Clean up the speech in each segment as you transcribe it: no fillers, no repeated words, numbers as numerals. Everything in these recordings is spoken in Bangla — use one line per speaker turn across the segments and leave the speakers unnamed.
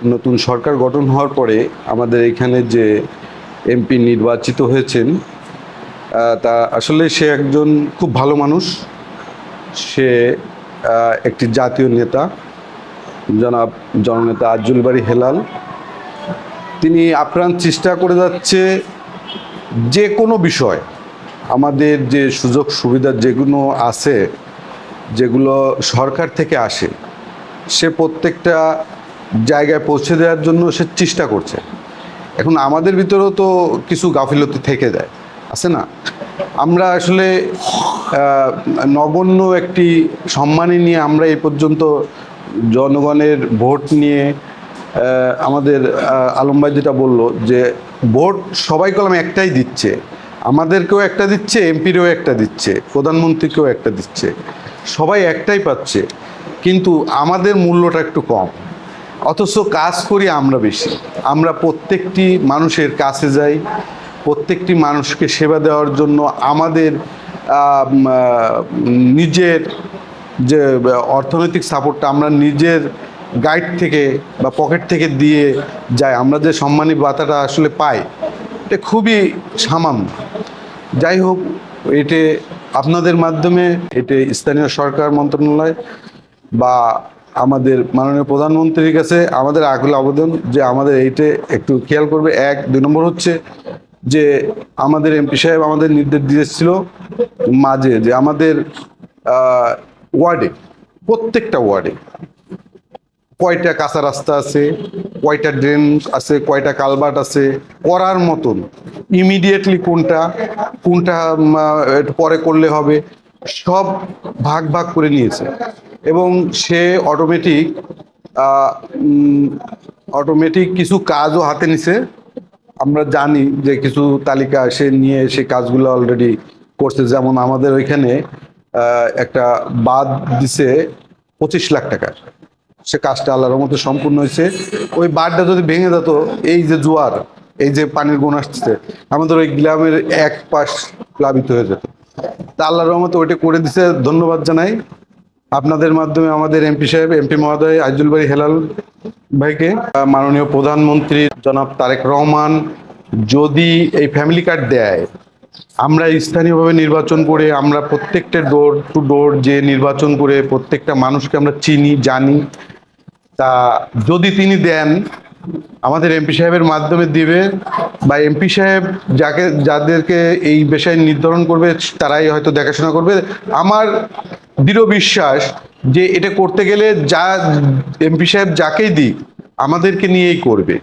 নতুন সরকার গঠন হওয়ার পরে আমাদের এখানে যে এমপি নির্বাচিত হয়েছেন, তা আসলে সে একজন খুব ভালো মানুষ। সে একটি জাতীয় নেতা, জনাব জননেতা আজ্জুল বারী হেলাল। তিনি আপ্রাণ চেষ্টা করে যাচ্ছে যে কোনো বিষয়, আমাদের যে সুযোগ সুবিধা যেগুলো আছে, যেগুলো সরকার থেকে আসে, সে প্রত্যেকটা জায়গায় পৌঁছে দেওয়ার জন্য সে চেষ্টা করছে। এখন আমাদের ভিতরেও তো কিছু গাফিলতি থেকে যায়, আছে না? আমরা আসলে নগণ্য একটি সম্মানী নিয়ে আমরা এই পর্যন্ত জনগণের ভোট নিয়ে আমাদের আলম ভাই যেটা বললো যে ভোট সবাই কলম একটাই দিচ্ছে, আমাদেরকেও একটা দিচ্ছে, এমপিরও একটা দিচ্ছে, প্রধানমন্ত্রীকেও একটা দিচ্ছে, সবাই একটাই পাচ্ছে, কিন্তু আমাদের মূল্যটা একটু কম। অথচ কাজ করি আমরা বেশি। আমরা প্রত্যেকটি মানুষের কাছে যাই, প্রত্যেকটি মানুষকে সেবা দেওয়ার জন্য আমাদের নিজের যে অর্থনৈতিক সাপোর্টটা আমরা নিজের গাইড থেকে বা পকেট থেকে দিয়ে যাই। আমরা যে সম্মানী ভাতাটা আসলে পাই, এটা খুবই সামান্য। যাই হোক, এতে আপনাদের মাধ্যমে এতে স্থানীয় সরকার মন্ত্রণালয় বা আমাদের মাননীয় প্রধানমন্ত্রীর কাছে আমাদের আকুল আবেদন যে আমাদের এইটা একটু খেয়াল করবে। এক, দুই নম্বর হচ্ছে যে আমাদের এমপি সাহেব আমাদের নির্দেশ দিয়েছিল মাঝে যে আমাদের ওয়ার্ডে, প্রত্যেকটা ওয়ার্ডে কয়টা কাঁচা রাস্তা আছে, কয়টা ড্রেন আছে, কয়টা কালভার্ট আছে, করার মতন ইমিডিয়েটলি কোনটা কোনটা একটু পরে করলে হবে, সব ভাগ ভাগ করে নিয়েছে। এবং সে অটোমেটিক কিছু কাজও হাতে নিছে। আমরা জানি যে কিছু তালিকা সে নিয়ে সে কাজগুলো অলরেডি করছে। যেমন আমাদের ওইখানে একটা বাঁধ দিছে 25 লাখ টাকার, সে কাজটা আল্লাহর রহমতে সম্পূর্ণ হয়েছে। ওই বাঁধটা যদি ভেঙে যেত, এই যে জোয়ার, এই যে পানির গুণ আসছে, আমাদের ওই গ্রামের এক পাশ প্লাবিত হয়ে যেত। তা আল্লাহর রহমতে ওইটা করে দিছে, ধন্যবাদ জানাই আপনাদের মাধ্যমে আমাদের এমপি সাহেব, এমপি মহোদয় আজ্জুল বারী হেলাল ভাইকে। মাননীয় প্রধানমন্ত্রী জনাব তারেক রহমান যদি এই ফ্যামিলি কার্ড দেয়, আমরা স্থানীয়ভাবে নির্বাচন করে, আমরা প্রত্যেকটা ডোর টু ডোর যে নির্বাচন করে প্রত্যেকটা মানুষকে আমরা চিনি জানি, তা যদি তিনি দেন, আমাদের এমপি সাহেবের মাধ্যমে দিবে, বা এমপি সাহেব যাদেরকে এই বিষয় নির্ধারণ করবে তারাই হয়তো দেখাশোনা করবে। আমার দৃঢ় বিশ্বাস যে এটা করতে গেলে যা এমপি সাহেব যাকেই দিক আমাদেরকে নিয়েই করবে,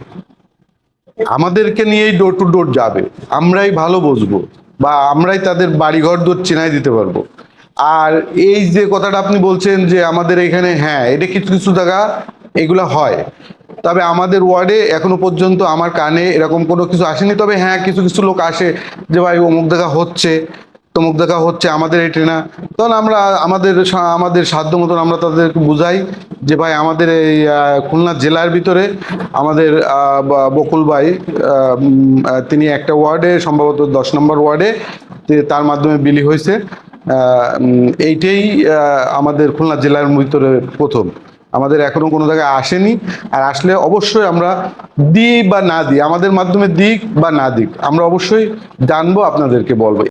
আমাদেরকে নিয়েই ডোর টু ডোর যাবে, আমরাই ভালো বুঝবো বা আমরাই তাদের বাড়িঘর দূর চেনাই দিতে পারবো। আর এই যে কথাটা আপনি বলছেন যে আমাদের এখানে, হ্যাঁ, এটা কিছু কিছু জায়গা এগুলো হয়, তবে আমাদের ওয়ার্ডে এখনো পর্যন্ত আমার কানে এরকম কোনো কিছু আসেনি। তবে হ্যাঁ, কিছু কিছু লোক আসে যে ভাই অমুক দেখা হচ্ছে, তমুক দেখা হচ্ছে, আমাদের এটা না। তখন আমরা আমাদের সাধ্য মতন আমরা তাদেরকে বুঝাই যে ভাই আমাদের এই খুলনা জেলার ভিতরে আমাদের বকুল ভাই, তিনি একটা ওয়ার্ডে সম্ভবত 10 নম্বর ওয়ার্ডে তার মাধ্যমে বিলি হয়েছে। এইটাই আমাদের খুলনা জেলার ভিতরে প্রথম। আমাদের এখনো কোনো জায়গায় আসেনি। আর আসলে অবশ্যই আমরা দিই বা না দিই, আমাদের মাধ্যমে দিক বা না দিক, আমরা অবশ্যই জানবো, আপনাদেরকে বলবো।